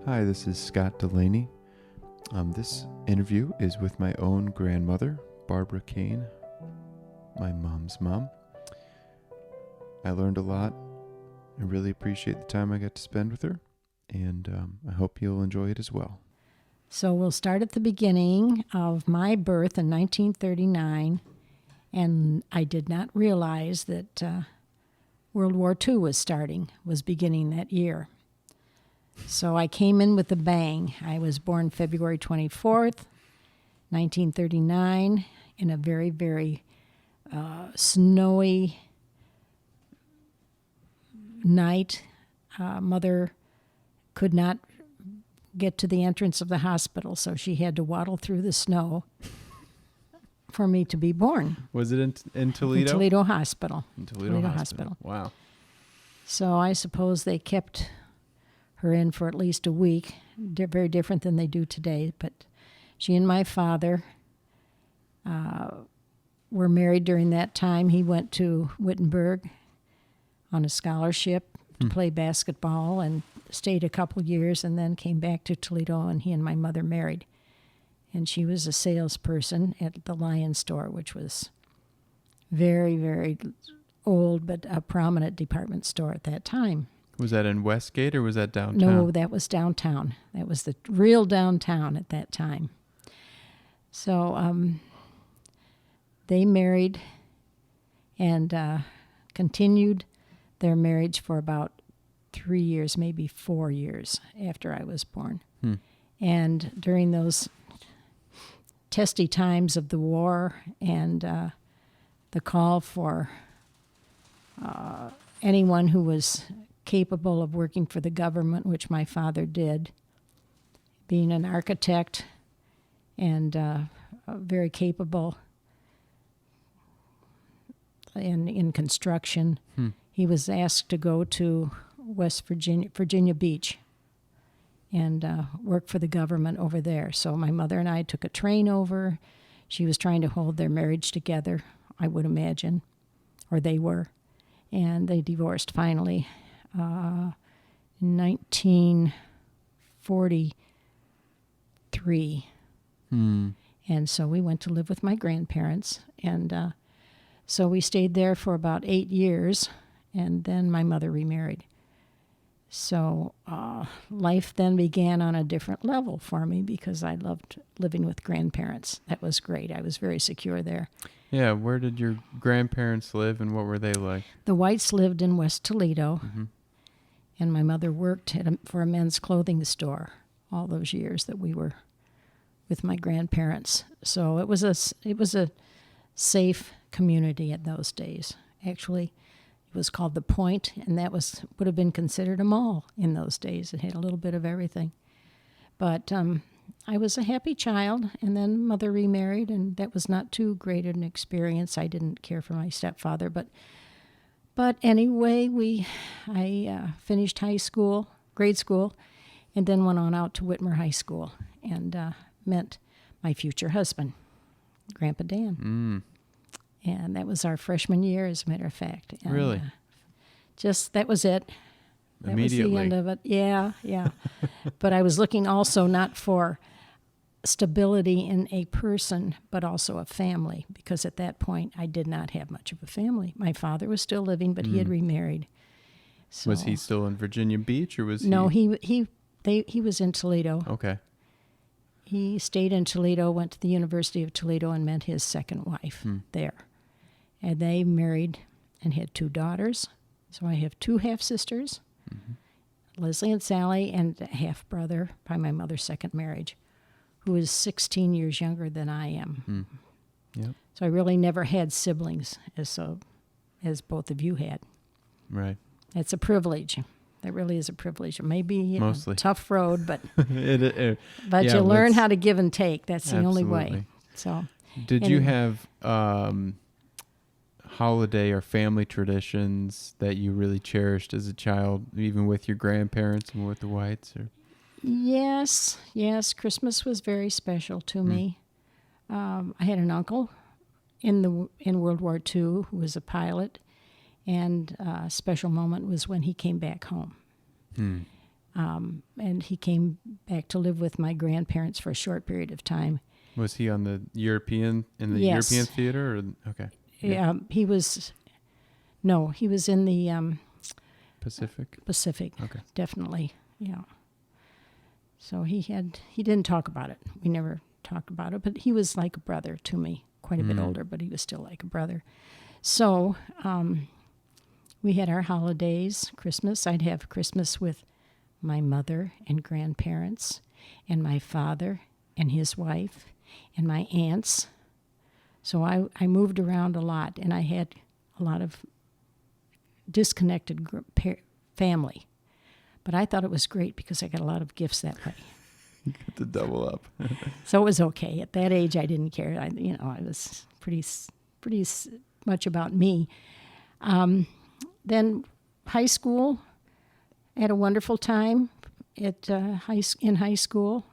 Hi, this is Scott Delaney. This interview is with my own grandmother, Barb Cain, my mom's mom. I learned a lot. I really appreciate the time I got to spend with her, and I hope you'll enjoy it as well. So we'll start at the beginning of my birth in 1939, and I did not realize that World War II was beginning that year. So I came in with a bang. I was born February 24th, 1939, in a very, very snowy night. Mother could not get to the entrance of the hospital, so she had to waddle through the snow for me to be born. Was it in Toledo? In Toledo Hospital. In Toledo Hospital. Wow. So I suppose they kept her in for at least a week. Very different than they do today. But she and my father were married during that time. He went to Wittenberg on a scholarship to play basketball and stayed a couple years and then came back to Toledo, and he and my mother married. And she was a salesperson at the Lion store, which was very, very old, but a prominent department store at that time. Was that in Westgate or was that downtown? No, that was downtown. That was the real downtown at that time. So they married and continued their marriage for about 3 years, maybe 4 years after I was born. And during those testy times of the war and the call for anyone who was capable of working for the government, which my father did, being an architect and very capable in construction. He was asked to go to West Virginia Beach and work for the government over there. So my mother and I took a train over. She was trying to hold their marriage together, I would imagine, or they were. And they divorced finally in 1943. And so we went to live with my grandparents. And so we stayed there for about 8 years, and then my mother remarried. So life then began on a different level for me because I loved living with grandparents. That was great. I was very secure there. Yeah, where did your grandparents live and what were they like? The Whites lived in West Toledo, and my mother worked for a men's clothing store all those years that we were with my grandparents. So it was a safe community in those days. Actually, it was called The Point, and that would have been considered a mall in those days. It had a little bit of everything. But I was a happy child, and then mother remarried, and that was not too great an experience. I didn't care for my stepfather, but anyway, I finished grade school, and then went on out to Whitmer High School and met my future husband, Grandpa Dan. And that was our freshman year, as a matter of fact. And, really? That was it. That Immediately. was the end of it. Yeah. But I was looking also not for stability in a person, but also a family, because at that point I did not have much of a family. My father was still living, but he had remarried. So, was he still in Virginia Beach, or was No, he was in Toledo. Okay. He stayed in Toledo, went to the University of Toledo, and met his second wife there. And they married and had 2 daughters. So I have 2 half-sisters, Leslie and Sally, and a half-brother by my mother's second marriage, who is 16 years younger than I am. Yep. So I really never had siblings as both of you had. Right. It's a privilege. That really is a privilege. It may be a Mostly tough road, but but you learn how to give and take. That's the only way. Absolutely. So, did you have holiday or family traditions that you really cherished as a child, even with your grandparents and with the Whites? Or? Yes. Christmas was very special to me. I had an uncle in World War II who was a pilot, and a special moment was when he came back home. And he came back to live with my grandparents for a short period of time. Was he on the European Yes. European theater? Or, okay. Yeah. He was in the Pacific. Pacific. Okay. Definitely. Yeah. So he didn't talk about it. We never talked about it, but he was like a brother to me, quite a bit older, but he was still like a brother. So we had our holidays, Christmas. I'd have Christmas with my mother and grandparents and my father and his wife and my aunts. So I moved around a lot, and I had a lot of disconnected family. But I thought it was great because I got a lot of gifts that way. You got to double up. So it was okay. At that age, I didn't care. I was pretty much about me. Then high school, I had a wonderful time in high school.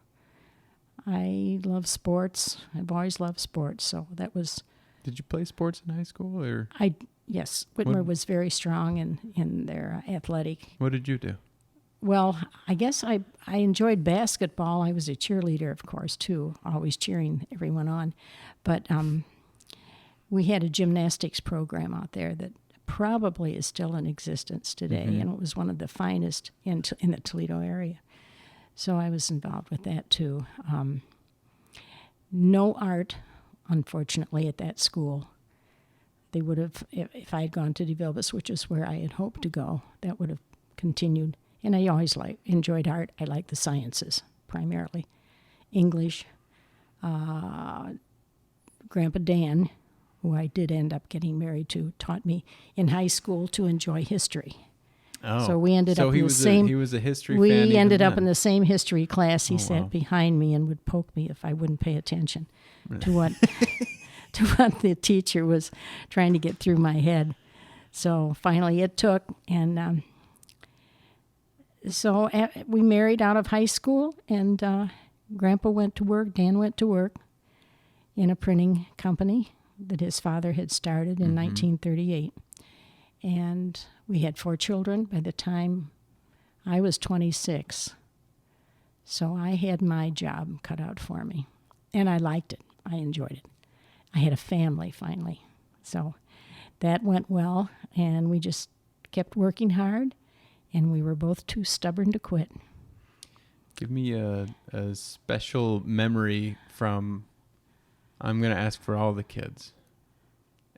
I love sports. I've always loved sports, so that was. Did you play sports in high school, or? Yes, Whitmer was very strong in their athletic. What did you do? Well, I guess I enjoyed basketball. I was a cheerleader, of course, too, always cheering everyone on. But we had a gymnastics program out there that probably is still in existence today, and it was one of the finest in the Toledo area. So I was involved with that, too. No art, unfortunately, at that school. They would have, if I had gone to DeVilbiss, which is where I had hoped to go, that would have continued. And I always enjoyed art. I liked the sciences, primarily. English. Grandpa Dan, who I did end up getting married to, taught me in high school to enjoy history. Oh, so we ended up in the same. He was a history fan. We ended up in the same history class. He sat wow. behind me and would poke me if I wouldn't pay attention to what the teacher was trying to get through my head. So finally, it took, and so we married out of high school, and Grandpa went to work. Dan went to work in a printing company that his father had started in 1938. And we had 4 children by the time I was 26. So I had my job cut out for me. And I liked it. I enjoyed it. I had a family finally. So that went well, and we just kept working hard, and we were both too stubborn to quit. Give me a special memory from, I'm going to ask for all the kids.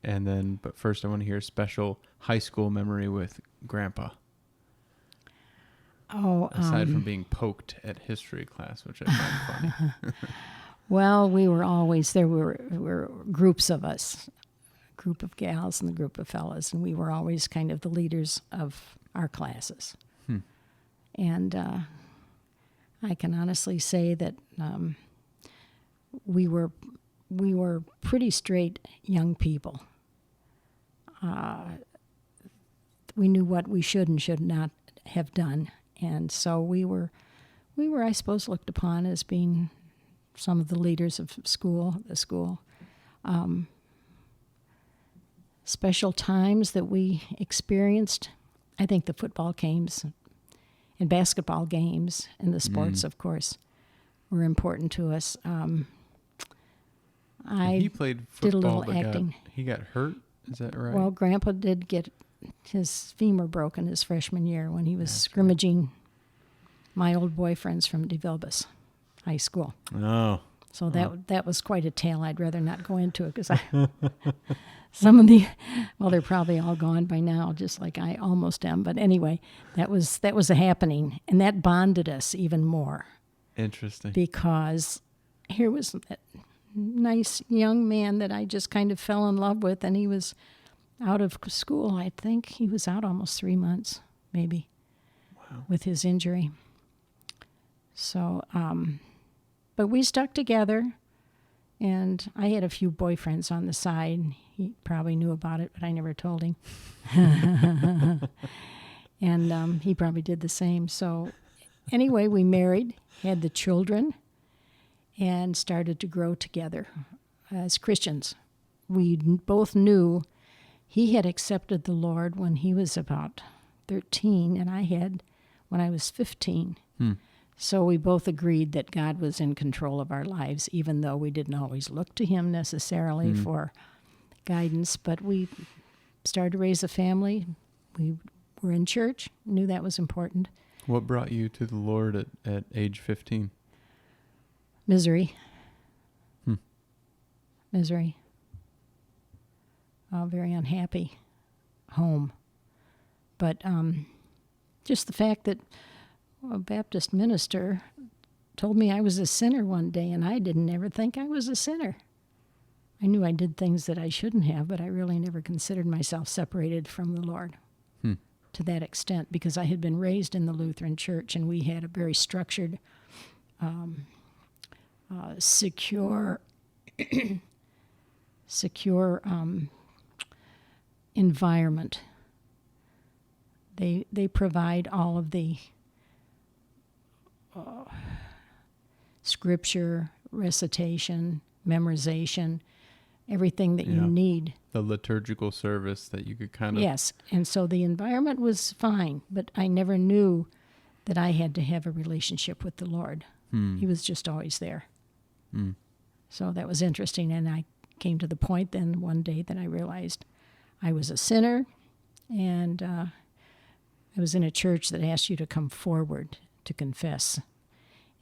But first I want to hear a special high school memory with Grandpa. Oh, aside from being poked at history class, which I find funny. Well, we were always, there were groups of us, a group of gals and a group of fellas, and we were always kind of the leaders of our classes. And I can honestly say that we were pretty straight young people. We knew what we should and should not have done, and so we were, I suppose, looked upon as being some of the leaders of the school. Special times that we experienced, I think the football games and basketball games and the sports, of course, were important to us. He played football, did a little acting. He got hurt, is that right? Well, Grandpa did get his femur broken his freshman year when he was scrimmaging my old boyfriends from DeVilbiss High School. Oh. So that was quite a tale. I'd rather not go into it because they're probably all gone by now, just like I almost am. But anyway, that was a happening, and that bonded us even more. Interesting. Because here was that nice young man that I just kind of fell in love with, and he was out of school. I think he was out almost 3 months, maybe, with his injury. So, but we stuck together, and I had a few boyfriends on the side. He probably knew about it, but I never told him. And he probably did the same. So anyway, we married, had the children, and started to grow together as Christians. We both knew he had accepted the Lord when he was about 13, and I had when I was 15. Hmm. So we both agreed that God was in control of our lives, even though we didn't always look to him necessarily for guidance. But we started to raise a family. We were in church, knew that was important. What brought you to the Lord at age 15? Misery. Hmm. Misery. Very unhappy home. But just the fact that a Baptist minister told me I was a sinner one day, and I didn't ever think I was a sinner. I knew I did things that I shouldn't have, but I really never considered myself separated from the Lord to that extent, because I had been raised in the Lutheran Church, and we had a very structured, secure environment. They provide all of the scripture, recitation, memorization, everything that you need. The liturgical service that you could kind of... Yes, and so the environment was fine, but I never knew that I had to have a relationship with the Lord. He was just always there. So that was interesting, and I came to the point then one day that I realized I was a sinner, and I was in a church that asked you to come forward to confess.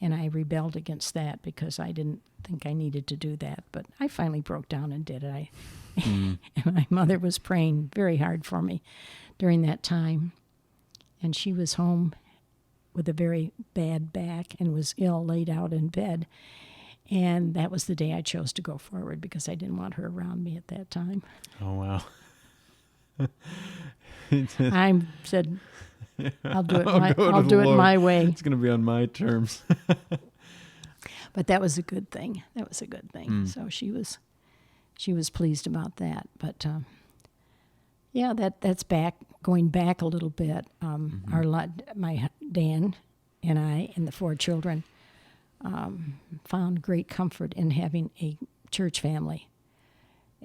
And I rebelled against that because I didn't think I needed to do that. But I finally broke down and did it. And my mother was praying very hard for me during that time. And she was home with a very bad back and was ill, laid out in bed. And that was the day I chose to go forward because I didn't want her around me at that time. Oh, wow. I said, I'll do it my way. It's going to be on my terms. But that was a good thing. So she was pleased about that. But that's going back a little bit. My Dan and I and the 4 children found great comfort in having a church family.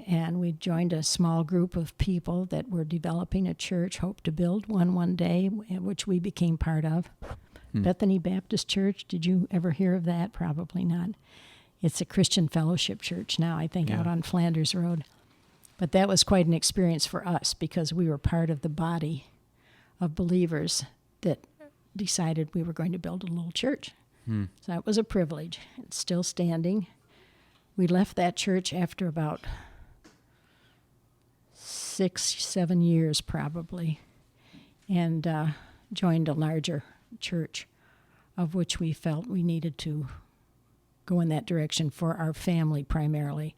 And we joined a small group of people that were developing a church, hoped to build one day, which we became part of. Bethany Baptist Church, did you ever hear of that? Probably not. It's a Christian fellowship church now, I think, out on Flanders Road. But that was quite an experience for us because we were part of the body of believers that decided we were going to build a little church. So that was a privilege. It's still standing. We left that church after about 6-7 years probably, and joined a larger church of which we felt we needed to go in that direction for our family primarily.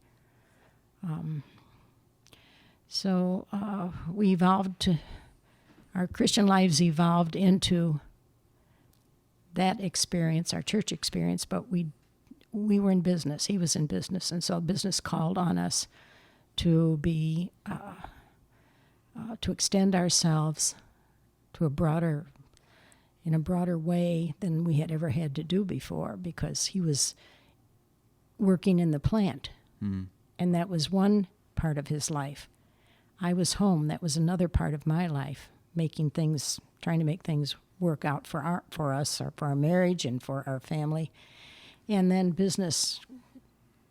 So we evolved to, our Christian lives evolved into that experience, our church experience, but we were in business. He was in business, and so business called on us to be to extend ourselves to in a broader way than we had ever had to do before, because he was working in the plant, and that was one part of his life. I was home. That was another part of my life, trying to make things work out for us, or for our marriage and for our family. And then business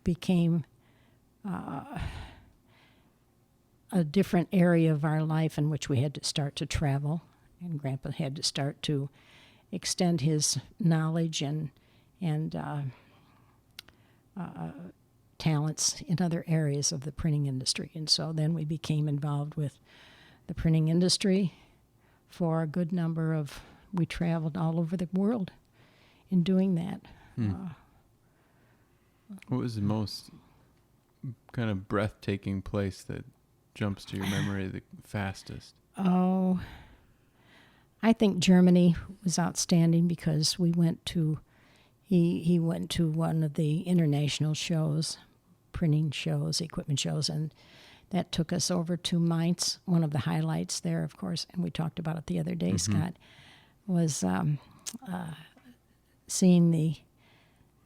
became a different area of our life in which we had to start to travel, and Grandpa had to start to extend his knowledge and talents in other areas of the printing industry. And so then we became involved with the printing industry for a good number of, we traveled all over the world in doing that. What was the most kind of breathtaking place that jumps to your memory the fastest? Oh, I think Germany was outstanding because we went to, he went to one of the international shows, printing shows, equipment shows, and that took us over to Mainz. One of the highlights there, of course, and we talked about it the other day, Scott, was seeing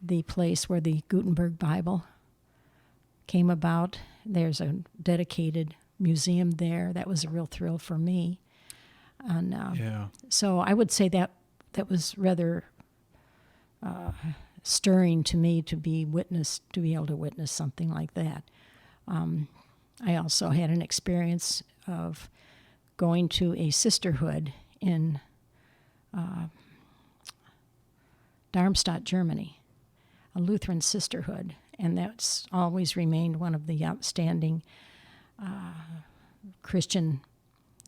the place where the Gutenberg Bible came about. There's a dedicated museum there. That was a real thrill for me. And so I would say that that was rather stirring to me to be able to witness something like that. I also had an experience of going to a sisterhood in Darmstadt, Germany, a Lutheran sisterhood, and that's always remained one of the outstanding Christian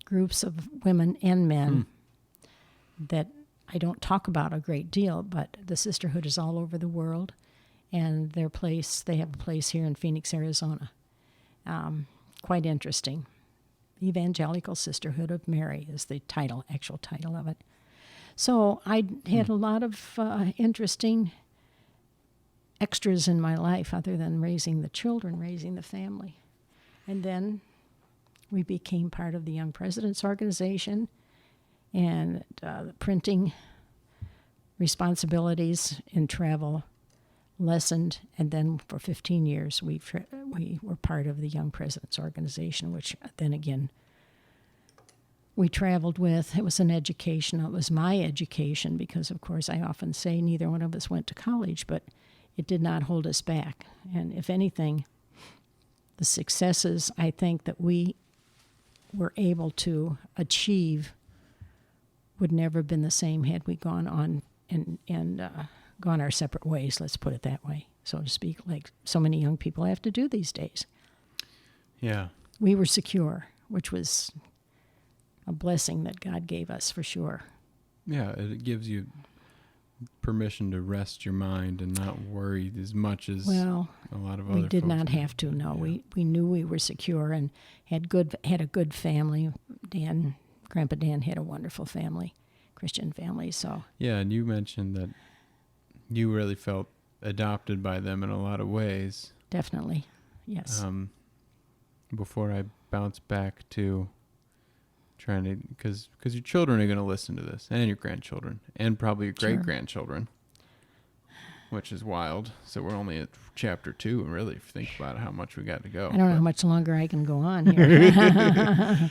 groups of women and men that I don't talk about a great deal, but the sisterhood is all over the world, and they have a place here in Phoenix, Arizona. Quite interesting. Evangelical Sisterhood of Mary is the actual title of it. So I had a lot of interesting extras in my life other than raising the children, raising the family. And then we became part of the Young Presidents Organization, and the printing responsibilities in travel lessened. And then for 15 years, we were part of the Young Presidents Organization, which then again we traveled with. It was an education. It was my education because, of course, I often say neither one of us went to college, but it did not hold us back. And if anything, the successes I think that we were able to achieve would never have been the same had we gone on and gone our separate ways, let's put it that way, so to speak, like so many young people have to do these days. Yeah. We were secure, which was a blessing that God gave us for sure. Yeah, it gives you permission to rest your mind and not worry as much as a lot of other we did folks not do. have to, no. Yeah. We knew we were secure and had a good family. Grandpa Dan had a wonderful family, Christian family, so. Yeah, and you mentioned that you really felt adopted by them in a lot of ways. Definitely, yes. Before I bounce back to trying to, because your children are going to listen to this, and your grandchildren, and probably your great-grandchildren, which is wild. So we're only at chapter 2, and really, if you think about how much we got to go. I don't know how much longer I can go on here.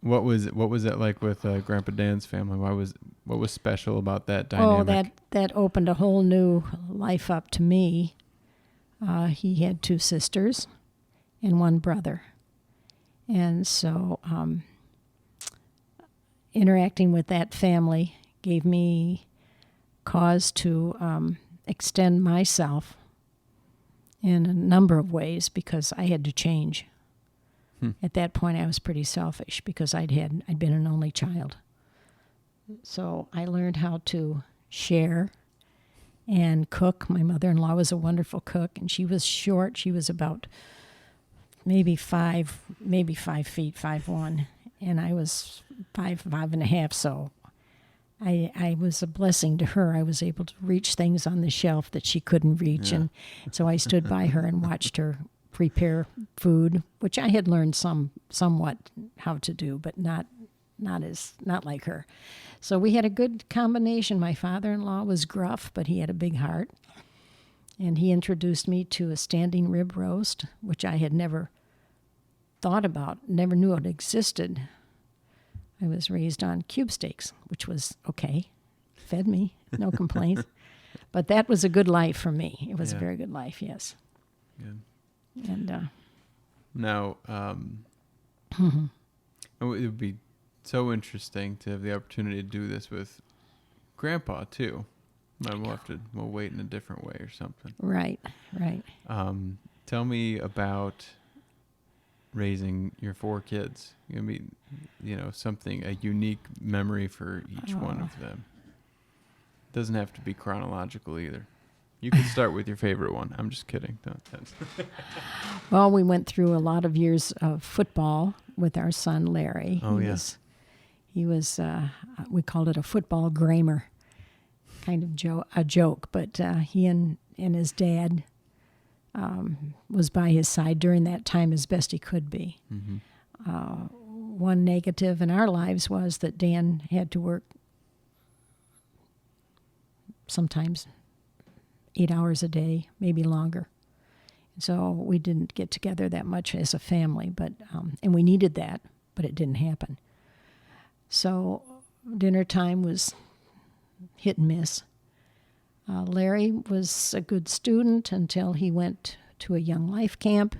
What was it like with Grandpa Dan's family? What was special about that dynamic? Oh, that opened a whole new life up to me. He had 2 sisters and 1 brother. And so interacting with that family gave me cause to extend myself in a number of ways because I had to change. At that point, I was pretty selfish because I'd been an only child. So I learned how to share and cook. My mother-in-law was a wonderful cook, and she was short. She was about maybe 5 feet, 5'1", and I was 5'5.5". So I was a blessing to her. I was able to reach things on the shelf that she couldn't reach, and so I stood by her and watched her prepare food, which I had learned somewhat how to do, but not like her. So we had a good combination. My father-in-law was gruff, but he had a big heart. And he introduced me to a standing rib roast, which I had never thought about, never knew it existed. I was raised on cube steaks, which was okay. Fed me, no complaints. But that was a good life for me. It was a very good life, yes. Good. And now, it would be so interesting to have the opportunity to do this with Grandpa too. We'll wait in a different way or something. Right. Tell me about raising your 4 kids. I mean, a unique memory for each one of them. Doesn't have to be chronological either. You can start with your favorite one. I'm just kidding. Well, we went through a lot of years of football with our son, Larry. Oh, yes. He was we called it a football grammar, kind of a joke, but he and his dad was by his side during that time as best he could be. Mm-hmm. One negative in our lives was that Dan had to work sometimes 8 hours a day, maybe longer. So we didn't get together that much as a family, but and we needed that, but it didn't happen. So dinner time was hit and miss. Larry was a good student until he went to a young life camp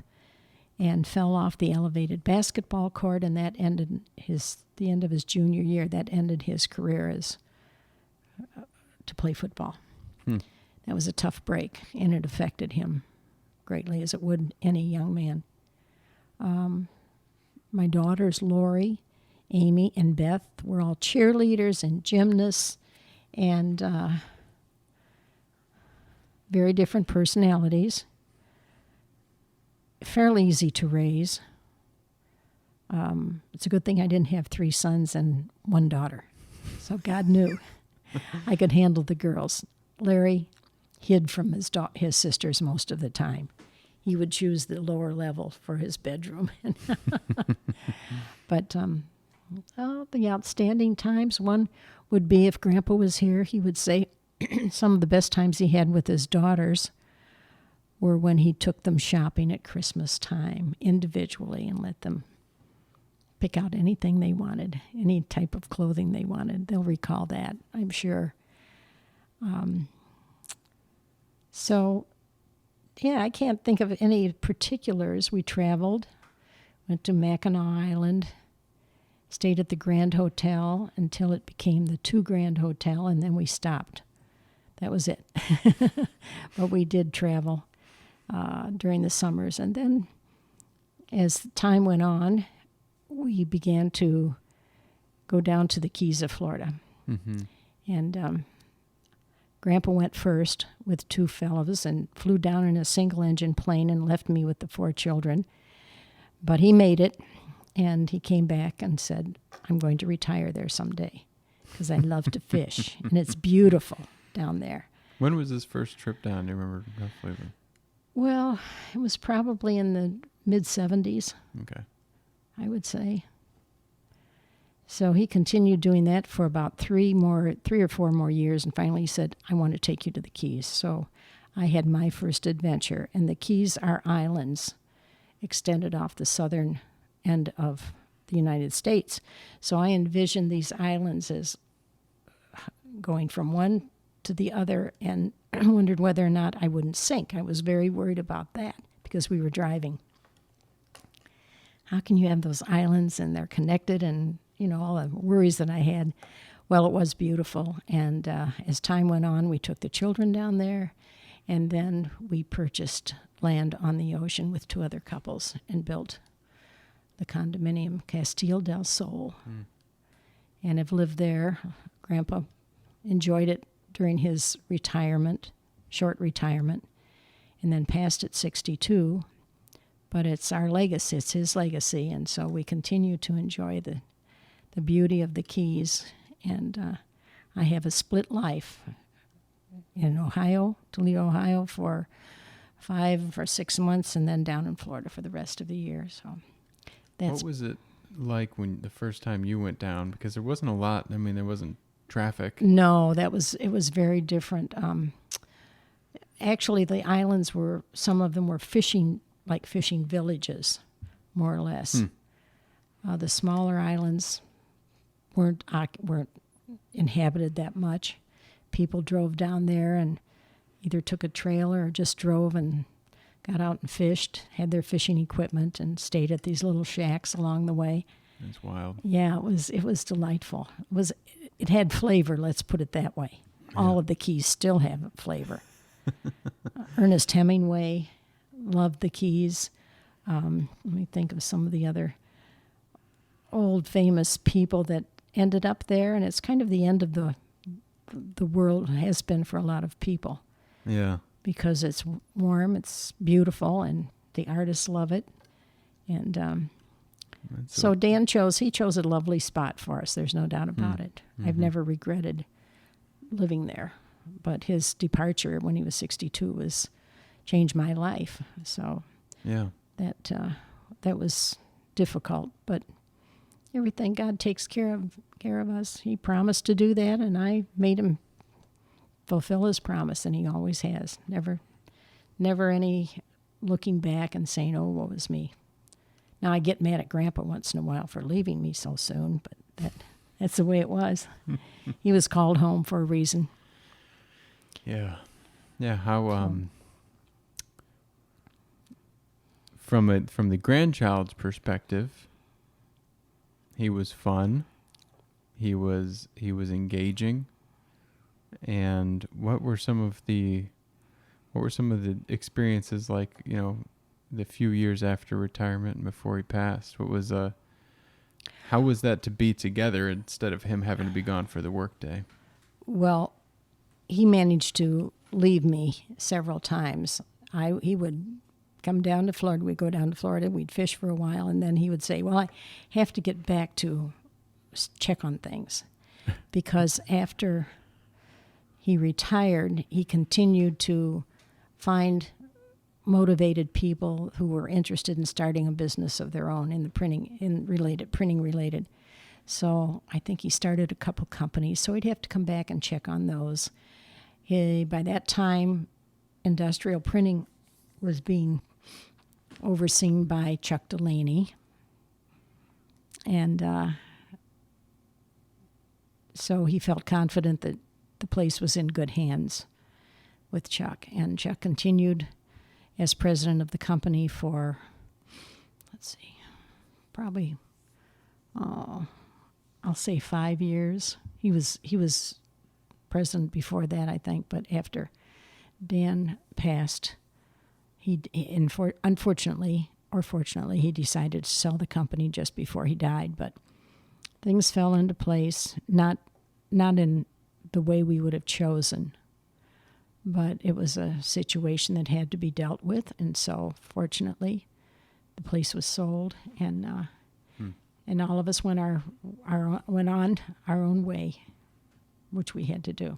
and fell off the elevated basketball court, and that ended the end of his junior year. That ended his career as to play football. That was a tough break, and it affected him greatly, as it would any young man. My daughters, Lori, Amy, and Beth, were all cheerleaders and gymnasts, and very different personalities. Fairly easy to raise. It's a good thing I didn't have 3 sons and 1 daughter. So God knew I could handle the girls. Larry hid from his sisters most of the time. He would choose the lower level for his bedroom. But the outstanding times, one would be if Grandpa was here, he would say some of the best times he had with his daughters were when he took them shopping at Christmas time individually and let them pick out anything they wanted, any type of clothing they wanted. They'll recall that, I'm sure. I can't think of any particulars. We traveled, went to Mackinac Island, stayed at the Grand Hotel until it became the 2 Grand Hotel, and then we stopped. That was it. But we did travel during the summers. And then as time went on, we began to go down to the Keys of Florida. Mm-hmm. And Grandpa went first with 2 fellows and flew down in a single-engine plane and left me with the 4 children. But he made it, and he came back and said, I'm going to retire there someday because I love to fish, and it's beautiful down there. When was his first trip down? Do you remember roughly? Well, it was probably in the mid-'70s. Okay. I would say. So he continued doing that for about 3 or 4 more years, and finally he said, I want to take you to the Keys. So I had my first adventure, and the Keys are islands extended off the southern end of the United States. So I envisioned these islands as going from one to the other and wondered whether or not I wouldn't sink. I was very worried about that because we were driving. How can you have those islands and they're connected and, all the worries that I had? Well, it was beautiful. And as time went on, we took the children down there, and then we purchased land on the ocean with 2 other couples and built the condominium Castile del Sol. And have lived there. Grandpa enjoyed it during his short retirement, and then passed at 62. But it's our legacy, it's his legacy, and so we continue to enjoy the beauty of the Keys. And I have a split life in Toledo, Ohio, for 5 or 6 months, and then down in Florida for the rest of the year. So what was it like when the first time you went down? Because there wasn't a lot. I mean, there wasn't traffic. No, it was very different. Actually, the islands some of them were fishing villages, more or less. The smaller islands weren't inhabited that much. People drove down there and either took a trailer or just drove and got out and fished, had their fishing equipment, and stayed at these little shacks along the way. It's wild. Yeah, it was delightful. It had flavor, let's put it that way. Yeah. All of the Keys still have flavor. Ernest Hemingway loved the Keys. Let me think of some of the other old famous people that ended up there, and it's kind of the end of the world, has been for a lot of people. Yeah. Because it's warm, it's beautiful, and the artists love it. And so Dan chose a lovely spot for us. There's no doubt about it. Mm-hmm. I've never regretted living there. But his departure when he was 62 changed my life. So yeah, that was difficult. But everything, God takes care of us. He promised to do that, and I made him fulfill his promise, and he always has. Never any looking back and saying, "Oh, woe is me." Now I get mad at Grandpa once in a while for leaving me so soon, but That's the way it was. He was called home for a reason. Yeah. Yeah, how from the grandchild's perspective, he was fun. He was engaging. And what were some of the experiences like, the few years after retirement and before he passed? How was that to be together instead of him having to be gone for the workday? Well, he managed to leave me several times. He would come down to Florida. We'd go down to Florida. We'd fish for a while, and then he would say, well, I have to get back to check on things. Because after he retired, he continued to find motivated people who were interested in starting a business of their own in the printing related. So I think he started a couple companies, so he'd have to come back and check on those. By that time, industrial printing was being overseen by Chuck Delaney. And so he felt confident that the place was in good hands with Chuck. And Chuck continued as president of the company for, probably, I'll say 5 years. He was president before that, I think, but after Dan passed, unfortunately or fortunately, he decided to sell the company just before he died. But things fell into place, not in the way we would have chosen, but it was a situation that had to be dealt with, and so fortunately, the place was sold, and all of us went on our own way, which we had to do.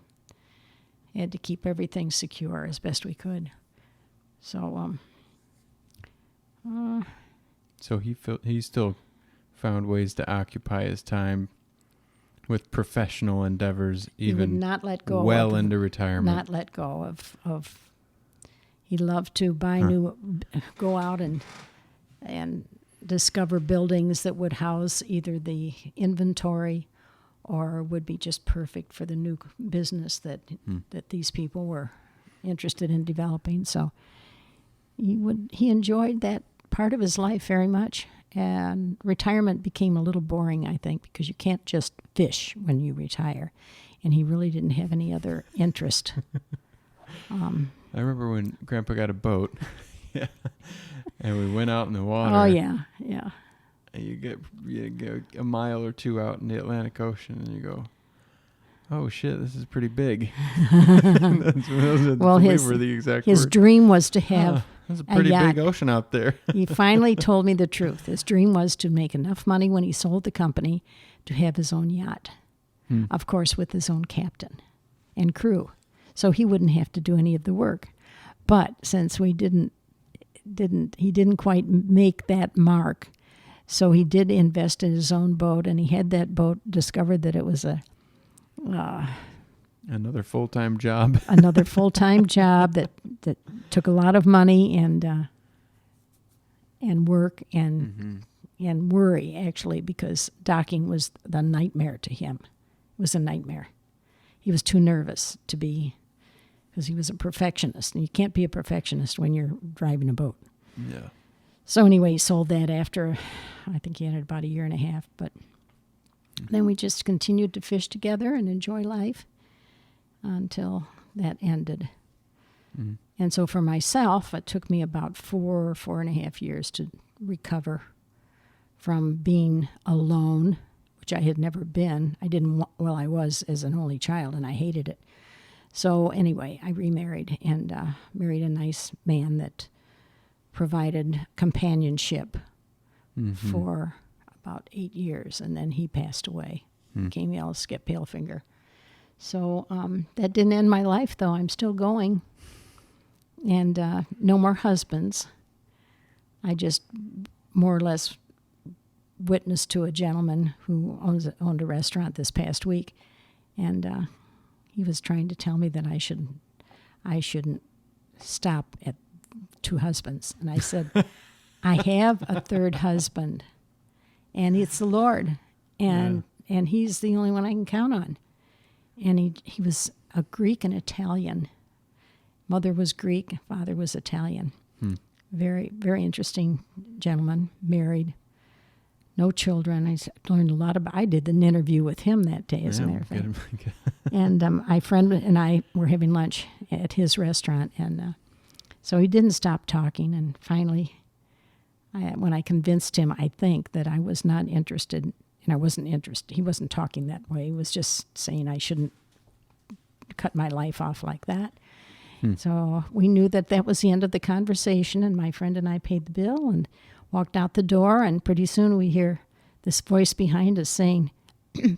Had to keep everything secure as best we could. So, so he still found ways to occupy his time with professional endeavors, even he would not let go well into retirement. Not let go of. He loved to go out and discover buildings that would house either the inventory or would be just perfect for the new business that these people were interested in developing. So he enjoyed that part of his life very much. And retirement became a little boring, I think, because you can't just fish when you retire. And he really didn't have any other interest. I remember when Grandpa got a boat, yeah, and we went out in the water. Oh, yeah. And you get a mile or two out in the Atlantic Ocean, and you go, oh, shit, this is pretty big. His dream was to have there's a pretty big ocean out there. He finally told me the truth. His dream was to make enough money when he sold the company to have his own yacht, of course, with his own captain and crew. So he wouldn't have to do any of the work. But since he didn't quite make that mark, so he did invest in his own boat, and he had that boat, discovered that it was another full-time job. Another full-time job that took a lot of money and work and worry, actually, because docking was the nightmare to him. It was a nightmare. He was too nervous to be, because he was a perfectionist, and you can't be a perfectionist when you're driving a boat. Yeah. So anyway, he sold that after, I think he had it about a year and a half, but then we just continued to fish together and enjoy life until that ended. Mm-hmm. And so for myself, it took me about 4.5 years to recover from being alone, which I had never been. I was as an only child, and I hated it. So anyway, I remarried and married a nice man that provided companionship for about 8 years, and then he passed away. Became ill, Skip Palefinger. So that didn't end my life, though. I'm still going. And no more husbands. I just more or less witnessed to a gentleman who owned a restaurant this past week, and he was trying to tell me that I shouldn't stop at 2 husbands. And I said, I have a third husband, and it's the Lord. And and he's the only one I can count on. And he was a Greek and Italian. Mother was Greek, father was Italian. Very, very interesting gentleman, married, no children. I learned a lot about. I did an interview with him that day, as a matter of fact. And my friend and I were having lunch at his restaurant, and so he didn't stop talking. And finally, when I convinced him, I think, that I was not interested, and I wasn't interested. He wasn't talking that way. He was just saying I shouldn't cut my life off like that. So we knew that was the end of the conversation, and my friend and I paid the bill and walked out the door, and pretty soon we hear this voice behind us saying, we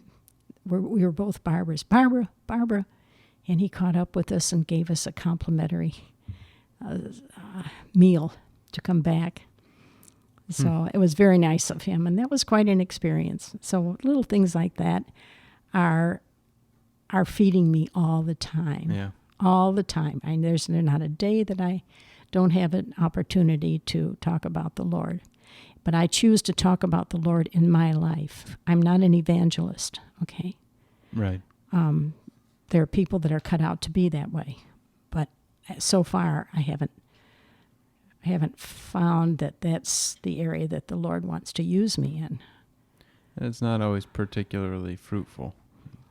were both Barbers, Barbara, Barbara. And he caught up with us and gave us a complimentary meal to come back. So it was very nice of him, and that was quite an experience. So little things like that are feeding me all the time. Yeah. All the time. There's not a day that I don't have an opportunity to talk about the Lord. But I choose to talk about the Lord in my life. I'm not an evangelist, okay? Right. There are people that are cut out to be that way. But so far, I haven't found that that's the area that the Lord wants to use me in. It's not always particularly fruitful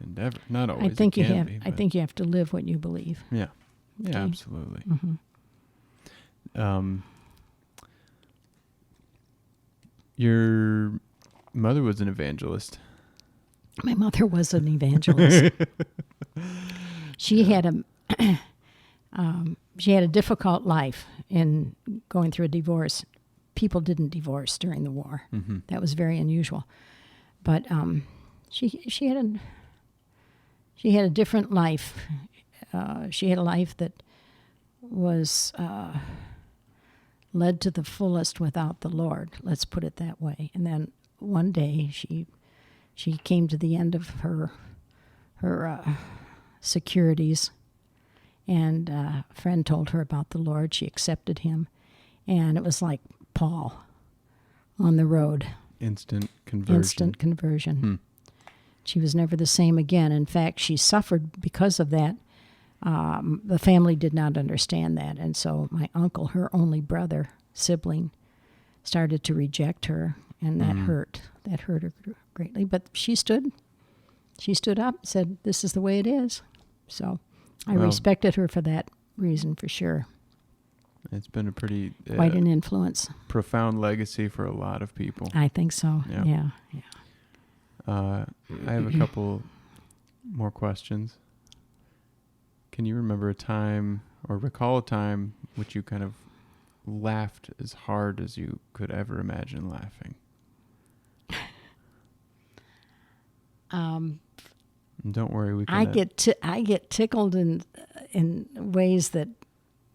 endeavor. Not always. I think you have to live what you believe. Yeah. Yeah, Okay. absolutely. Your mother was an evangelist. My mother was an evangelist. She had a difficult life in going through a divorce. People didn't divorce during the war. That was very unusual. But she had a different life. She had a life that was led to the fullest without the Lord. Let's put it that way. And then one day she came to the end of her securities, and a friend told her about the Lord. She accepted him, and it was like Paul on the road. Instant conversion. She was never the same again. In fact, she suffered because of that. The family did not understand that, and so my uncle, her only brother, sibling, started to reject her, and that hurt. That hurt her greatly. But she stood up, said, "This is the way it is." So I respected her for that reason, for sure. It's been a pretty quite an influence, profound legacy for a lot of people. I think so. Yeah. I have a couple more questions. Can you remember a time or recall a time which you kind of laughed as hard as you could ever imagine laughing? Don't worry, we can. I get tickled in ways that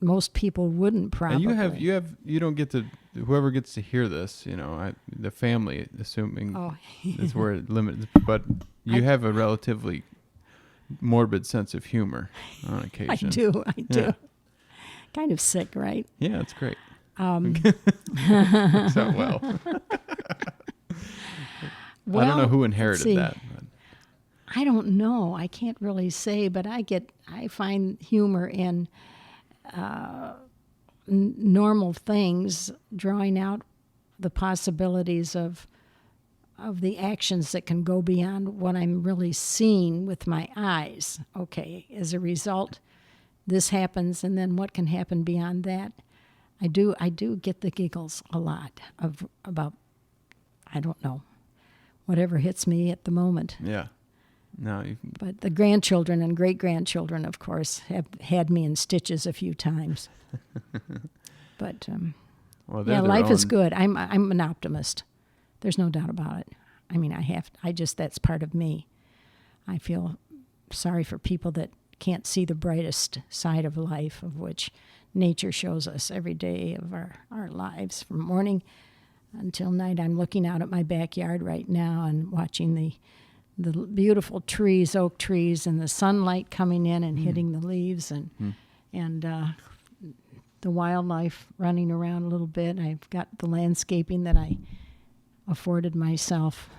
most people wouldn't probably. You don't get to, whoever gets to hear this, the family, assuming is where it limits, but you have a relatively morbid sense of humor on occasion. I do. Yeah. Kind of sick, right? Yeah, it's great. Works out well. I don't know who inherited that. But. I don't know. I can't really say, but I find humor in normal things, drawing out the possibilities of the actions that can go beyond what I'm really seeing with my eyes. Okay, as a result, this happens, and then what can happen beyond that? I do get the giggles a lot about, I don't know, whatever hits me at the moment. Yeah. No. But the grandchildren and great-grandchildren, of course, have had me in stitches a few times. But life is good. I'm an optimist. There's no doubt about it. I mean, that's part of me. I feel sorry for people that can't see the brightest side of life, of which nature shows us every day of our lives. From morning until night, I'm looking out at my backyard right now and watching the beautiful trees, oak trees, and the sunlight coming in and hitting the leaves, and the wildlife running around a little bit. I've got the landscaping that I afforded myself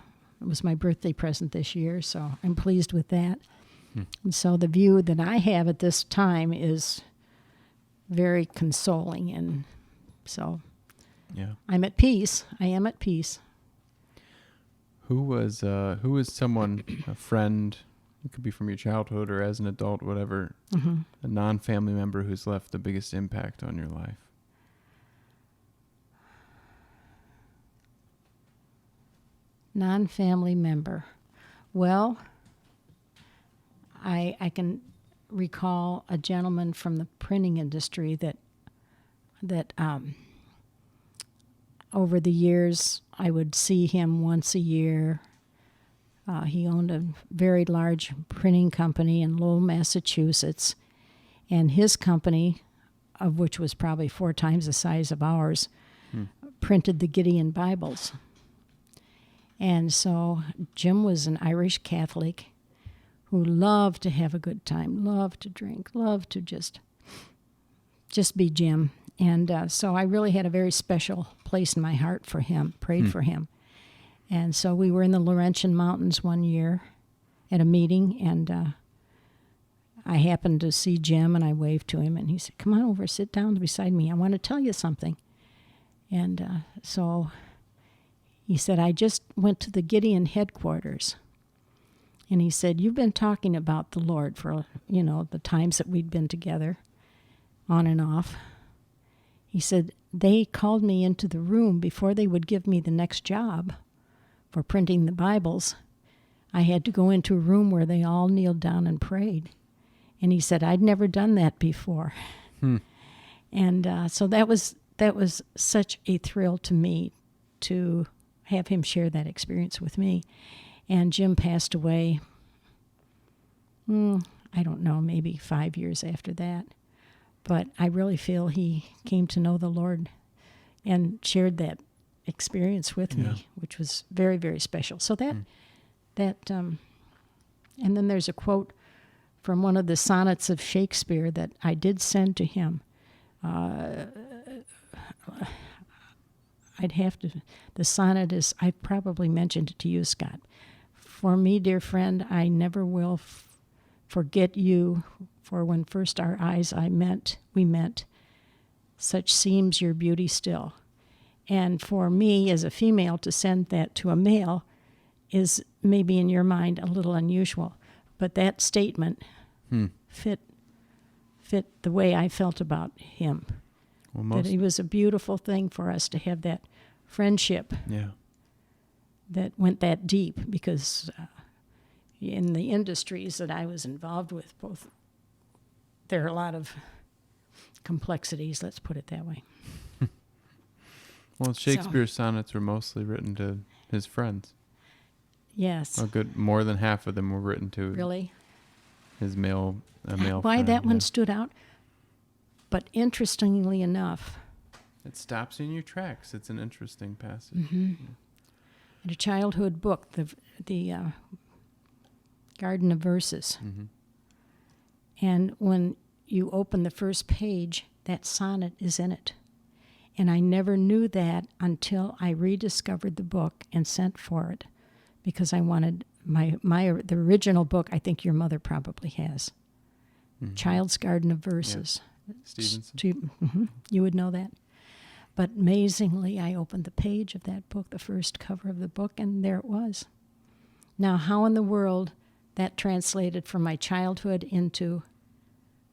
It was my birthday present this year, so I'm pleased with that. And so the view that I have at this time is very consoling, and so I'm at peace. I am at peace. Who was someone, a friend, it could be from your childhood or as an adult, whatever, a non-family member who's left the biggest impact on your life? Non-family member. Well, I can recall a gentleman from the printing industry that over the years I would see him once a year. He owned a very large printing company in Lowell, Massachusetts, and his company, of which was probably 4 times the size of ours, printed the Gideon Bibles. And so Jim was an Irish Catholic who loved to have a good time, loved to drink, loved to just be Jim. And so I really had a very special place in my heart for him, prayed for him. And so we were in the Laurentian Mountains one year at a meeting, and I happened to see Jim, and I waved to him, and he said, "Come on over, sit down beside me. I want to tell you something." And so he said, "I just went to the Gideon headquarters." And he said, "You've been talking about the Lord for, the times that we'd been together, on and off." He said, "They called me into the room before they would give me the next job for printing the Bibles. I had to go into a room where they all kneeled down and prayed." And he said, "I'd never done that before." And so that was such a thrill to me to have him share that experience with me. And Jim passed away, I don't know, maybe 5 years after that. But I really feel he came to know the Lord and shared that experience with me, which was very, very special. So and then there's a quote from one of the sonnets of Shakespeare that I did send to him. The sonnet is, I probably mentioned it to you, Scott. "For me, dear friend, I never will forget you, for when first our eyes we met, such seems your beauty still." And for me, as a female, to send that to a male is maybe in your mind a little unusual, but that statement fit the way I felt about him. That he was a beautiful thing for us to have that friendship that went that deep, because in the industries that I was involved with, there are a lot of complexities, let's put it that way. Well, Shakespeare's sonnets were mostly written to his friends. Yes. More than half of them were written to his male Why friend. that one stood out? But interestingly enough, it stops you in your tracks. It's an interesting passage. In a childhood book, the Garden of Verses. And when you open the first page, that sonnet is in it. And I never knew that until I rediscovered the book and sent for it, because I wanted the original book. I think your mother probably has. Child's Garden of Verses. Stevenson. You would know that. But amazingly, I opened the page of that book, the first cover of the book, and there it was. Now, how in the world that translated from my childhood into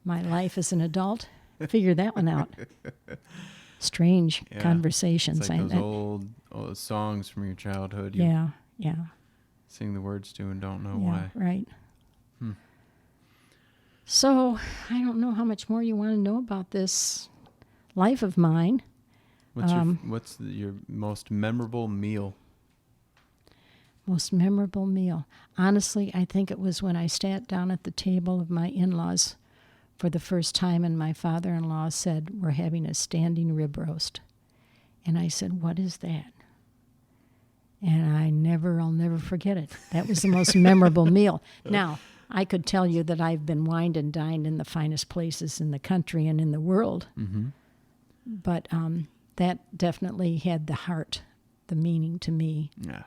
my life as an adult, figure that one out. Strange conversations. It's like those old songs from your childhood. You sing the words to and don't know why. Right. So, I don't know how much more you want to know about this life of mine. What's your most memorable meal? Most memorable meal. Honestly, I think it was when I sat down at the table of my in-laws for the first time, and my father-in-law said, "We're having a standing rib roast." And I said, "What is that?" And I'll never forget it. That was the most memorable meal. Now, I could tell you that I've been wined and dined in the finest places in the country and in the world. But that definitely had the heart, the meaning to me. Yeah.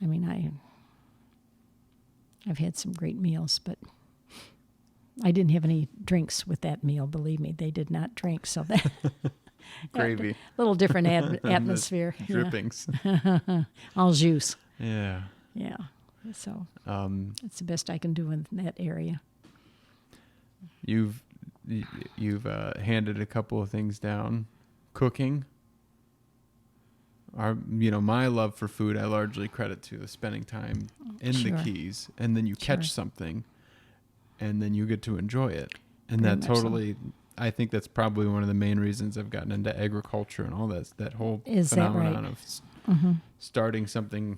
I mean, I've had some great meals, but I didn't have any drinks with that meal. Believe me, they did not drink. So that Gravy. a little different atmosphere. Drippings. Yeah. All juice. Yeah. Yeah. So that's the best I can do in that area. You've handed a couple of things down. Cooking. My love for food, I largely credit to the spending time in the Keys, and then you catch something, and then you get to enjoy it, and Very that totally. I think that's probably one of the main reasons I've gotten into agriculture and all that whole phenomenon of starting something,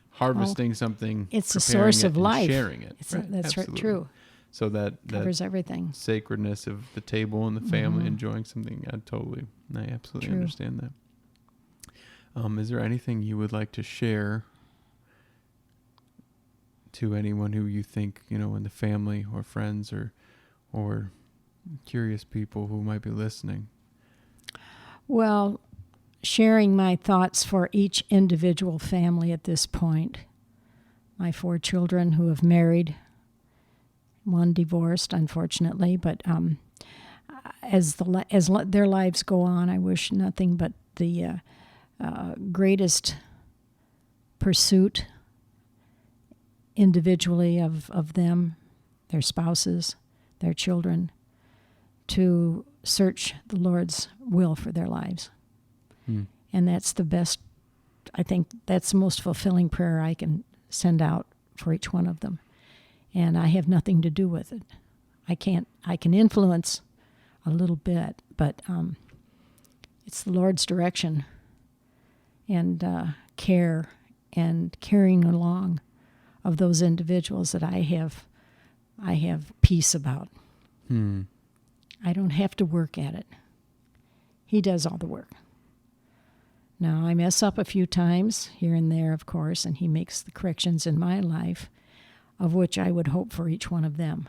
harvesting something. It's a source of life. Sharing it. That's true. So that covers everything. Sacredness of the table and the family, enjoying something. I absolutely understand that. Is there anything you would like to share to anyone who you think, in the family or friends or curious people who might be listening? Well, sharing my thoughts for each individual family at this point. My 4 children who have married, one divorced, unfortunately, but as their lives go on, I wish nothing but the greatest pursuit individually of them, their spouses, their children, to search the Lord's will for their lives. And that's the best, I think that's the most fulfilling prayer I can send out for each one of them. And I have nothing to do with it. I can influence a little bit, but it's the Lord's direction and care and carrying along of those individuals that I have peace about. I don't have to work at it. He does all the work. Now, I mess up a few times here and there, of course, and he makes the corrections in my life, of which I would hope for each one of them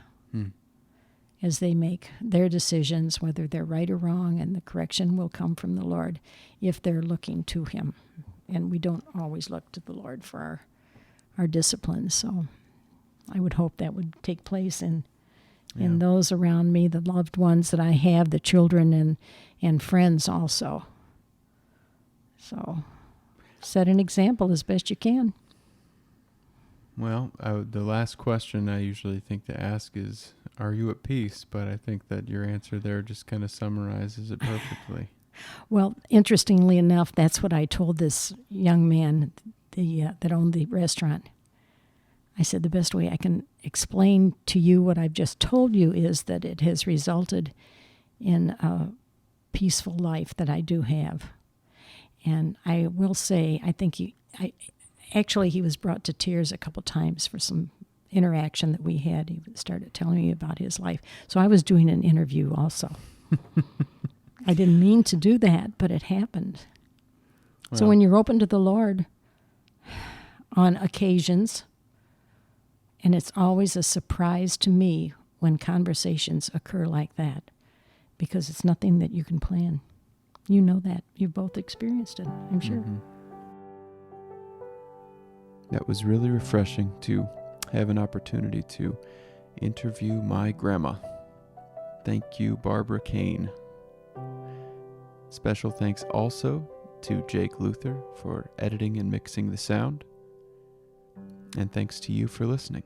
as they make their decisions, whether they're right or wrong, and the correction will come from the Lord if they're looking to him. And we don't always look to the Lord for our disciplines, so I would hope that would take place in those around me, the loved ones that I have, the children and friends also. So set an example as best you can. Well, the last question I usually think to ask is, are you at peace? But I think that your answer there just kind of summarizes it perfectly. Well, interestingly enough, that's what I told this young man that owned the restaurant. I said, the best way I can explain to you what I've just told you is that it has resulted in a peaceful life that I do have. And I will say, I think he was brought to tears a couple times for some interaction that we had. He started telling me about his life. So I was doing an interview also. I didn't mean to do that, but it happened. Well, so when you're open to the Lord on occasions, and it's always a surprise to me when conversations occur like that, because it's nothing that you can plan. You know that. You've both experienced it, I'm sure. That was really refreshing to have an opportunity to interview my grandma. Thank you, Barb Cain. Special thanks also to Jake Luther for editing and mixing the sound. And thanks to you for listening.